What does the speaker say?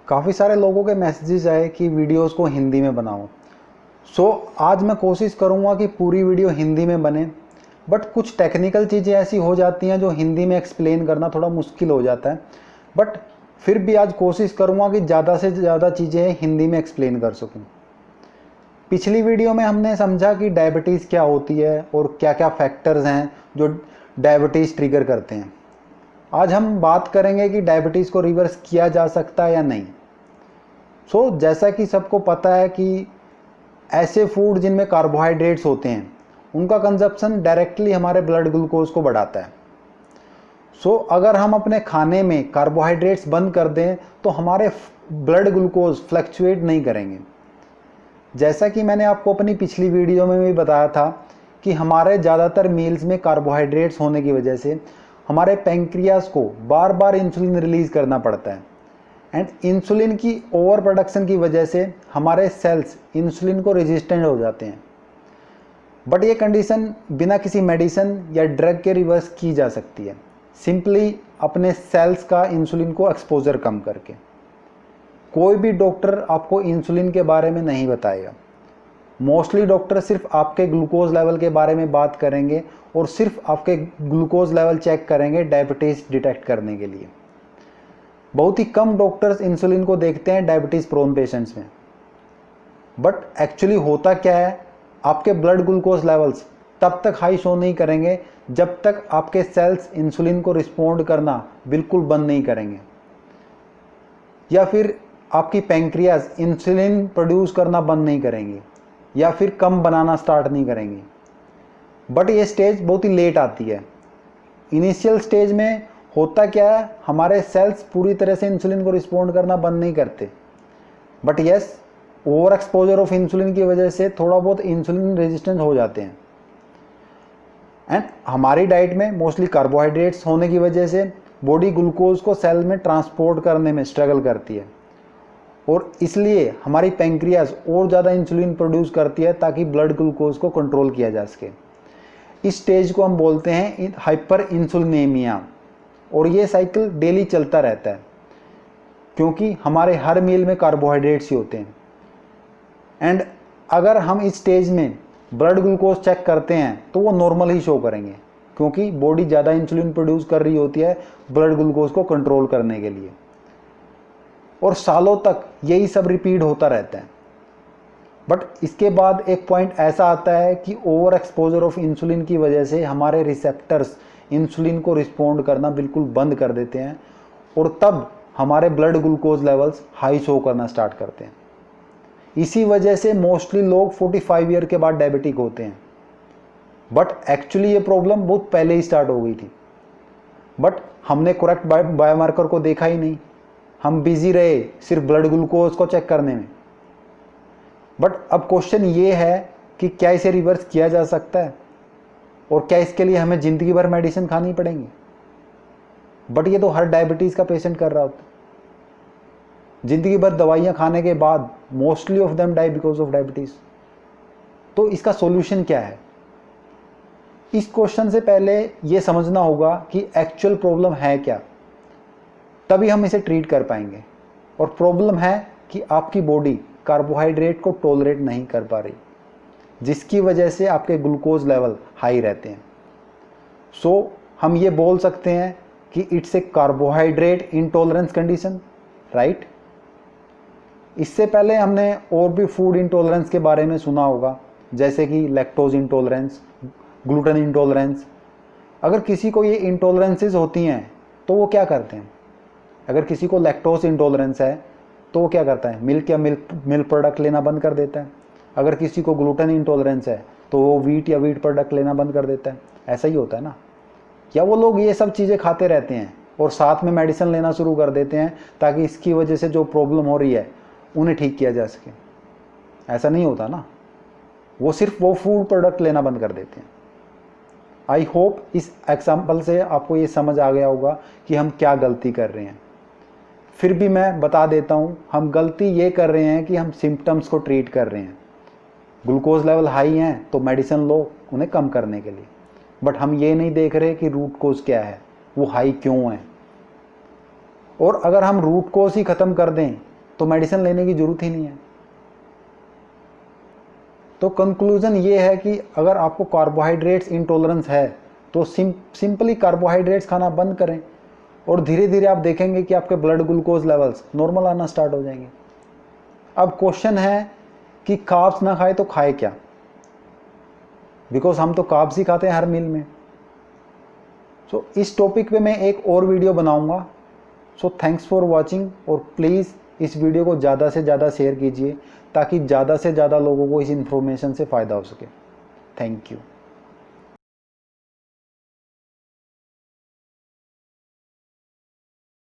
काफ़ी सारे लोगों के मैसेजेस आए कि वीडियोस को हिंदी में बनाओ। आज मैं कोशिश करूँगा कि पूरी वीडियो हिंदी में बने, बट कुछ टेक्निकल चीज़ें ऐसी हो जाती हैं जो हिंदी में एक्सप्लेन करना थोड़ा मुश्किल हो जाता है। बट फिर भी आज कोशिश करूँगा कि ज़्यादा से ज़्यादा चीज़ें हिंदी में एक्सप्लेन कर सकूँ। पिछली वीडियो में हमने समझा कि डायबिटीज़ क्या होती है और क्या क्या फैक्टर्स हैं जो डायबिटीज़ ट्रिगर करते हैं। आज हम बात करेंगे कि डायबिटीज़ को रिवर्स किया जा सकता है या नहीं। जैसा कि सबको पता है कि ऐसे फूड जिनमें कार्बोहाइड्रेट्स होते हैं उनका कंजप्शन डायरेक्टली हमारे ब्लड ग्लूकोज को बढ़ाता है। अगर हम अपने खाने में कार्बोहाइड्रेट्स बंद कर दें तो हमारे ब्लड ग्लूकोज फ्लक्चुएट नहीं करेंगे। जैसा कि मैंने आपको अपनी पिछली वीडियो में भी बताया था कि हमारे ज़्यादातर मील्स में कार्बोहाइड्रेट्स होने की वजह से हमारे पैंक्रियाज को बार बार इंसुलिन रिलीज़ करना पड़ता है, एंड इंसुलिन की ओवर प्रोडक्शन की वजह से हमारे सेल्स इंसुलिन को रेजिस्टेंट हो जाते हैं। बट ये कंडीशन बिना किसी मेडिसिन या ड्रग के रिवर्स की जा सकती है, सिंपली अपने सेल्स का इंसुलिन को एक्सपोजर कम करके। कोई भी डॉक्टर आपको इंसुलिन के बारे में नहीं बताएगा। मोस्टली डॉक्टर सिर्फ आपके ग्लूकोज लेवल के बारे में बात करेंगे और सिर्फ आपके ग्लूकोज लेवल चेक करेंगे डायबिटीज़ डिटेक्ट करने के लिए। बहुत ही कम डॉक्टर्स इंसुलिन को देखते हैं डायबिटीज़ प्रोन पेशेंट्स में। बट एक्चुअली होता क्या है, आपके ब्लड ग्लूकोज लेवल्स तब तक हाई शो नहीं करेंगे जब तक आपके सेल्स इंसुलिन को रिस्पोंड करना बिल्कुल बंद नहीं करेंगे, या फिर आपकी पैंक्रियाज इंसुलिन प्रोड्यूस करना बंद नहीं करेंगी, या फिर कम बनाना स्टार्ट नहीं करेंगी। बट ये स्टेज बहुत ही लेट आती है। इनिशियल स्टेज में होता क्या है, हमारे सेल्स पूरी तरह से इंसुलिन को रिस्पोंड करना बंद नहीं करते, but yes, over exposure of insulin की वजह से थोड़ा बहुत इंसुलिन रेजिस्टेंस हो जाते हैं। एंड हमारी डाइट में मोस्टली कार्बोहाइड्रेट्स होने की वजह से बॉडी ग्लूकोज को सेल में ट्रांसपोर्ट करने में स्ट्रगल करती है, और इसलिए हमारी पैंक्रियाज और ज़्यादा इंसुलिन प्रोड्यूस करती है ताकि ब्लड ग्लूकोज को कंट्रोल किया जा सके। इस स्टेज को हम बोलते हैं हाइपर इंसुलिनेमिया, और ये साइकिल डेली चलता रहता है क्योंकि हमारे हर मील में कार्बोहाइड्रेट्स ही होते हैं। एंड अगर हम इस स्टेज में ब्लड ग्लूकोज चेक करते हैं तो वो नॉर्मल ही शो करेंगे, क्योंकि बॉडी ज़्यादा इंसुलिन प्रोड्यूस कर रही होती है ब्लड ग्लूकोज को कंट्रोल करने के लिए, और सालों तक यही सब रिपीट होता रहता है। बट इसके बाद एक पॉइंट ऐसा आता है कि ओवर एक्सपोजर ऑफ इंसुलिन की वजह से हमारे रिसेप्टर्स इंसुलिन को रिस्पोंड करना बिल्कुल बंद कर देते हैं, और तब हमारे blood glucose levels high show करना स्टार्ट करते हैं। इसी वजह से मोस्टली लोग 45 ईयर के बाद डायबिटिक होते हैं। बट एक्चुअली ये प्रॉब्लम बहुत पहले ही स्टार्ट हो गई थी, बट हमने करेक्ट बायोमार्कर को देखा ही नहीं। हम बिजी रहे सिर्फ ब्लड ग्लूकोज को चेक करने में। बट अब क्वेश्चन ये है कि क्या इसे रिवर्स किया जा सकता है, और क्या इसके लिए हमें ज़िंदगी भर मेडिसिन खानी पड़ेंगी। बट ये तो हर डायबिटीज़ का पेशेंट कर रहा होता है। ज़िंदगी भर दवाइयाँ खाने के बाद mostly of them die because of diabetes. तो इसका सॉल्यूशन क्या है? इस क्वेश्चन से पहले ये समझना होगा कि एक्चुअल प्रॉब्लम है क्या, तभी हम इसे ट्रीट कर पाएंगे। और प्रॉब्लम है कि आपकी बॉडी कार्बोहाइड्रेट को टॉलरेट नहीं कर पा रही, जिसकी वजह से आपके ग्लूकोज लेवल हाई रहते हैं। हम ये बोल सकते हैं कि it's a carbohydrate intolerance condition, right. इससे पहले हमने और भी फूड इंटॉलरेंस के बारे में सुना होगा, जैसे कि लैक्टोज इंटॉलरेंस, ग्लूटेन इंटॉलरेंस। अगर किसी को ये इंटॉलरेंसेस होती हैं तो वो क्या करते हैं? अगर किसी को लैक्टोज इंटॉलरेंस है तो वो क्या करता है? मिल्क या मिल्क प्रोडक्ट लेना बंद कर देता है। अगर किसी को ग्लूटेन इंटॉलरेंस है तो वो वीट या वीट प्रोडक्ट लेना बंद कर देता है। ऐसा ही होता है ना? या वो लोग ये सब चीज़ें खाते रहते हैं और साथ में मेडिसिन लेना शुरू कर देते हैं ताकि इसकी वजह से जो प्रॉब्लम हो रही है उन्हें ठीक किया जा सके। ऐसा नहीं होता ना, वो सिर्फ वो फूड प्रोडक्ट लेना बंद कर देते हैं। आई होप इस एग्जाम्पल से आपको ये समझ आ गया होगा कि हम क्या गलती कर रहे हैं। फिर भी मैं बता देता हूँ, हम गलती ये कर रहे हैं कि हम सिम्टम्स को ट्रीट कर रहे हैं। ग्लूकोज लेवल हाई हैं तो मेडिसिन लो उन्हें कम करने के लिए, बट हम ये नहीं देख रहे कि रूट कोज क्या है, वो हाई क्यों है। और अगर हम रूट कोज ही ख़त्म कर दें तो मेडिसिन लेने की ज़रूरत ही नहीं है। तो कंक्लूज़न ये है कि अगर आपको कार्बोहाइड्रेट्स इंटॉलरेंस है तो सिंपली कार्बोहाइड्रेट्स खाना बंद करें और धीरे धीरे आप देखेंगे कि आपके ब्लड ग्लूकोज लेवल्स नॉर्मल आना स्टार्ट हो जाएंगे। अब क्वेश्चन है कि कार्ब्स ना खाए तो खाए क्या, बिकॉज हम तो कार्ब्स ही खाते हैं हर मील में। सो इस टॉपिक पे मैं एक और वीडियो बनाऊंगा। सो थैंक्स फॉर वॉचिंग, और प्लीज़ इस वीडियो को ज़्यादा से ज़्यादा शेयर कीजिए ताकि ज़्यादा से ज़्यादा लोगों को इस इन्फॉर्मेशन से फ़ायदा हो सके। Thank you.